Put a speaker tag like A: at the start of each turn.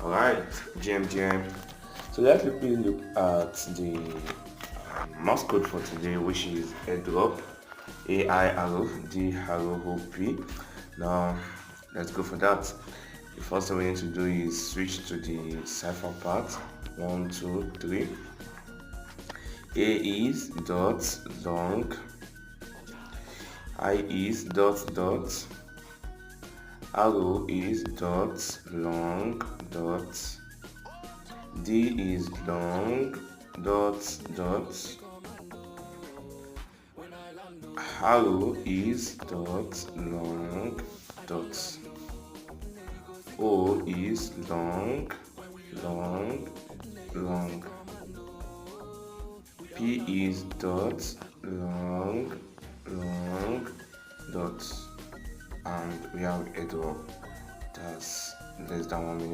A: Alright, GM. So let's quickly look at the Morse code for today, which is airdrop, AIRO, Now, let's go for that. The first thing we need to do is switch to the cipher part. 1, 2, 3. A is dot long, I is dot, arrow is dot long dot, D is long dot, arrow is dot long dot, O is long, P is dot long dot, and we have a drop. That's less than 1 minute.